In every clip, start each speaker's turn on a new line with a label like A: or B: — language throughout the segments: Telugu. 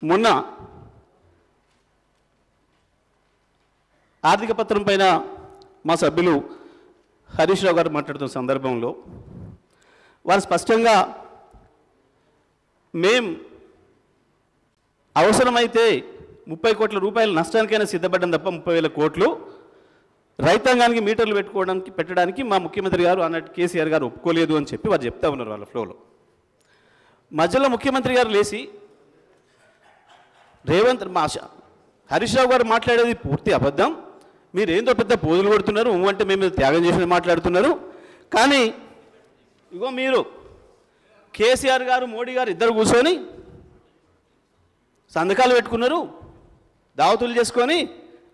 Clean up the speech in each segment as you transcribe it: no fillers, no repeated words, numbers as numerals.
A: మొన్న ఆర్థిక పత్రం పైన మా సభ్యులు హరీష్ రావు గారు మాట్లాడుతున్న సందర్భంలో వారు స్పష్టంగా అవసరమైతే 30 కోట్ల రూపాయల నష్టానికైనా సిద్ధపడ్డం తప్ప 30,000 కోట్లు రైతాంగానికి మీటర్లు పెట్టడానికి మా ముఖ్యమంత్రి గారు అన్నట్టు కేసీఆర్ గారు ఒప్పుకోలేదు అని చెప్పి వారు చెప్తా ఉన్నారు వాళ్ళ ఫ్లోలో. మధ్యలో ముఖ్యమంత్రి గారు లేచి హరీష్ రావు గారు మాట్లాడేది పూర్తి అబద్ధం, మీరు ఏందో పెద్ద పోజులు కొడుతున్నారు, అంటే మేము త్యాగం చేసి మాట్లాడుతున్నారు, కానీ ఇగో మీరు కేసీఆర్ గారు మోడీ గారు ఇద్దరు కూర్చొని సంతకాలు పెట్టుకున్నారు, దావతులు చేసుకొని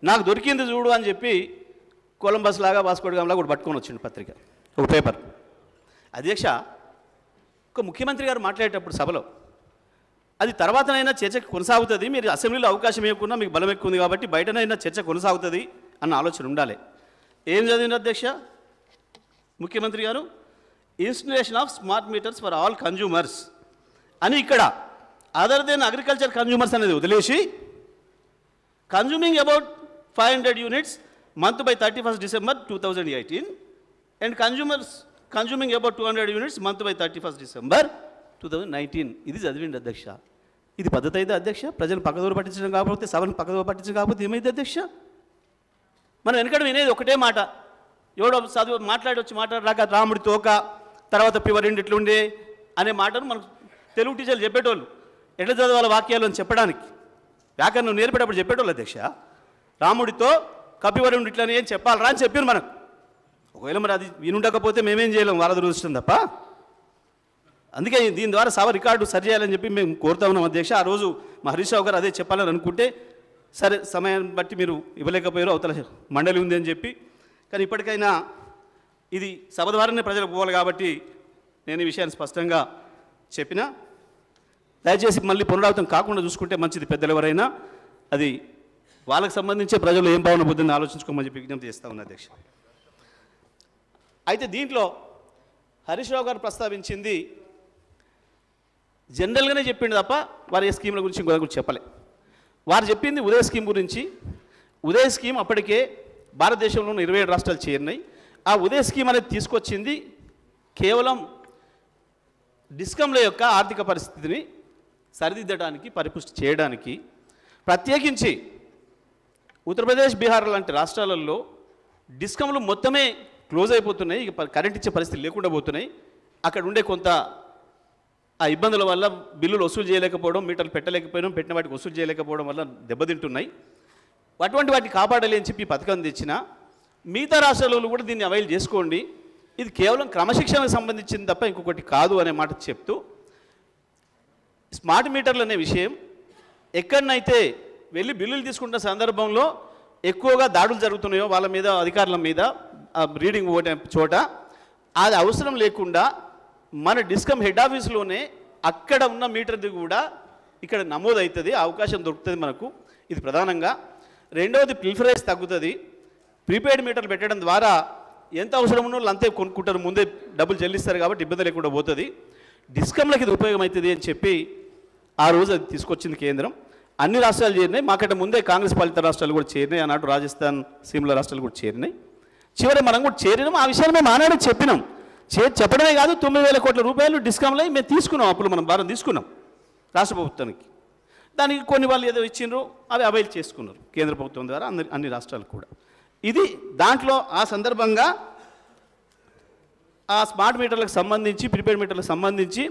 A: నాకు దొరికింది చూడు అని చెప్పి కొలంబస్ లాగా వాస్కోడిగాంలా కూడా పట్టుకొని వచ్చిండు పత్రిక ఒక పేపర్. అధ్యక్ష, ఒక ముఖ్యమంత్రి గారు మాట్లాడేటప్పుడు సభలో అది తర్వాతనైనా చర్చ కొనసాగుతుంది, మీరు అసెంబ్లీలో అవకాశం ఇవ్వకుండా మీకు బలం ఎక్కువ ఉంది కాబట్టి బయటనైనా చర్చ కొనసాగుతుంది అన్న ఆలోచన ఉండాలి. ఏం చదివింది అధ్యక్ష ముఖ్యమంత్రి గారు? Installation of smart meters for all consumers అని ఇక్కడ అదర్ దెన్ అగ్రికల్చర్ కన్జ్యూమర్స్ అనేది వదిలేసి consuming about 500 units month by 31st December 2018 and consuming about 200 units month by 31st December 2019. ఇది చదివిండి అధ్యక్ష. ఇది పద్ధతి అయితే అధ్యక్ష? ప్రజలు పక్కదోరు పట్టించడం కాకపోతే, సభను పక్కదోరు పట్టించడం కాకపోతే ఏమైంది అధ్యక్ష? మనం వెనకడ వినేది ఒకటే మాట, ఎవడో చదువు మాట్లాడరాక రాముడి తోక తర్వాత పివరిండి ఇట్లుండే అనే మాటను మనకు తెలుగు టీచర్లు చెప్పేటోళ్ళు, ఎట్లా చదవాలి వాక్యాలు అని చెప్పడానికి వ్యాకరణం నేర్పేటప్పుడు చెప్పేటోళ్ళు అధ్యక్ష. రాముడితో కపివరుడు ఇట్లని ఏం చెప్పాలరా అని చెప్పారు మనకు. ఒకవేళ మరి అది వినుండకపోతే మేమేం చేయలేము, వాళ్ళ దురదృష్టం తప్ప. అందుకే దీని ద్వారా సభ రికార్డు సరి చేయాలని చెప్పి మేము కోరుతా ఉన్నాం అధ్యక్ష. ఆ రోజు మా హరీష్ రావు గారు అదే చెప్పాలని అనుకుంటే, సరే సమయాన్ని బట్టి మీరు ఇవ్వలేకపోయారు, అవతల మండలి ఉంది అని చెప్పి. కానీ ఇప్పటికైనా ఇది సభ ద్వారానే ప్రజలకు పోవాలి కాబట్టి నేను ఈ విషయాన్ని స్పష్టంగా చెప్పినా, దయచేసి మళ్ళీ పునరావృతం కాకుండా చూసుకుంటే మంచిది. పెద్దలు ఎవరైనా అది వాళ్ళకి సంబంధించే ప్రజలు ఏం భావన బుద్ధిని ఆలోచించుకోమని చెప్పి విజ్ఞప్తి చేస్తూ ఉన్నా అధ్యక్ష. అయితే దీంట్లో హరీష్ రావు గారు ప్రస్తావించింది జనరల్గానే చెప్పిండు తప్ప వారి ఏ స్కీముల గురించి ఇంకో గురించి చెప్పలే. వారు చెప్పింది ఉదయ స్కీమ్ గురించి. ఉదయ స్కీమ్ అప్పటికే భారతదేశంలో 27 రాష్ట్రాలు చేరినాయి. ఆ ఉదయ స్కీమ్ అనేది తీసుకొచ్చింది కేవలం డిస్కంల యొక్క ఆర్థిక పరిస్థితిని సరిదిద్దడానికి, పరిపుష్టి చేయడానికి. ప్రత్యేకించి ఉత్తరప్రదేశ్, బీహార్ లాంటి రాష్ట్రాలలో డిస్కంలు మొత్తమే క్లోజ్ అయిపోతున్నాయి, ఇక కరెంట్ ఇచ్చే పరిస్థితి లేకుండా పోతున్నాయి. అక్కడ ఉండే కొంత ఆ ఇబ్బందుల వల్ల బిల్లులు వసూలు చేయలేకపోవడం, మీటర్లు పెట్టలేకపోవడం, పెట్టిన వాటికి వసూలు చేయలేకపోవడం వల్ల దెబ్బతింటున్నాయి. అటువంటి వాటిని కాపాడాలి అని చెప్పి పథకం తెచ్చిన మిగతా రాష్ట్రాలలో కూడా దీన్ని అవైల్ చేసుకోండి, ఇది కేవలం క్రమశిక్షణకు సంబంధించింది తప్ప ఇంకొకటి కాదు అనే మాట చెప్తూ, స్మార్ట్ మీటర్లు అనే విషయం ఎక్కడనైతే వెళ్ళి బిల్లులు తీసుకుంటున్న సందర్భంలో ఎక్కువగా దాడులు జరుగుతున్నాయో వాళ్ళ మీద, అధికారుల మీద, రీడింగ్ ఓటే చోట అది అవసరం లేకుండా మన డిస్కమ్ హెడ్ ఆఫీస్లోనే అక్కడ ఉన్న మీటర్ది కూడా ఇక్కడ నమోదు అవుతుంది, అవకాశం దొరుకుతుంది మనకు. ఇది ప్రధానంగా. రెండవది ప్రిఫరెన్స్ తగ్గుతుంది. ప్రీపెయిడ్ మీటర్లు పెట్టడం ద్వారా ఎంత అవసరం ఉన్న వాళ్ళు అంతే కొనుక్కుంటారు, ముందే డబ్బులు చెల్లిస్తారు కాబట్టి ఇబ్బంది లేకుండా పోతుంది. డిస్కమ్లకు ఇది ఉపయోగం అవుతుంది అని చెప్పి ఆ రోజు అది తీసుకొచ్చింది కేంద్రం. అన్ని రాష్ట్రాలు చేరినాయి, మాకంటే ముందే కాంగ్రెస్ పాలిత రాష్ట్రాలు కూడా చేరినాయి, ఆనాడు రాజస్థాన్, సిమ్లా రాష్ట్రాలు కూడా చేరినాయి. చివరి మనం కూడా చేరినాం. ఆ విషయాన్ని మేము ఆనాడు చెప్పినాం. చెప్పడమే కాదు, 9,000 కోట్ల రూపాయలు డిస్కౌంట్లో మేము తీసుకున్నాం, అప్పుడు మనం భారం తీసుకున్నాం రాష్ట్ర ప్రభుత్వానికి. దానికి కొన్ని వాళ్ళు ఏదో ఇచ్చిండ్రు, అవి అవైల్ చేసుకున్నారు కేంద్ర ప్రభుత్వం ద్వారా అన్ని రాష్ట్రాలు కూడా. ఇది దాంట్లో ఆ సందర్భంగా ఆ స్మార్ట్ మీటర్లకు సంబంధించి, ప్రీపెయిడ్ మీటర్లకు సంబంధించి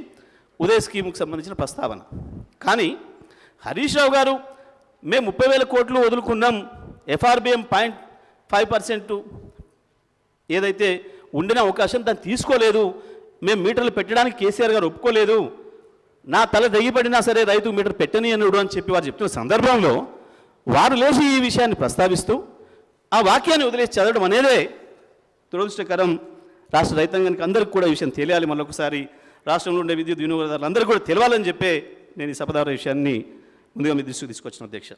A: ఉదయ స్కీముకు సంబంధించిన ప్రస్తావన. కానీ హరీష్ రావు గారు మేము 30,000 కోట్లు వదులుకున్నాం, FRBM 0.5% ఏదైతే ఉండిన అవకాశం దాన్ని తీసుకోలేదు, మేము మీటర్లు పెట్టడానికి కేసీఆర్ గారు ఒప్పుకోలేదు, నా తల దెయ్యపడినా సరే రైతు మీటర్ పెట్టని అనుడు అని చెప్పి వారు చెప్తున్న సందర్భంలో వారు లేచి ఈ విషయాన్ని ప్రస్తావిస్తూ ఆ వాక్యాన్ని వదిలేసి చదవడం అనేదే దురదృష్టకరం. రాష్ట్ర రైతాంగానికి అందరికీ కూడా ఈ విషయం తెలియాలి. మళ్ళొకసారి రాష్ట్రంలో ఉండే విద్యుత్ వినియోగదారులు అందరూ కూడా తెలవాలని చెప్పే నేను ఈ సభ ద్వారా విషయాన్ని ముందుగా మీ దృష్టికి తీసుకొచ్చిన అధ్యక్ష.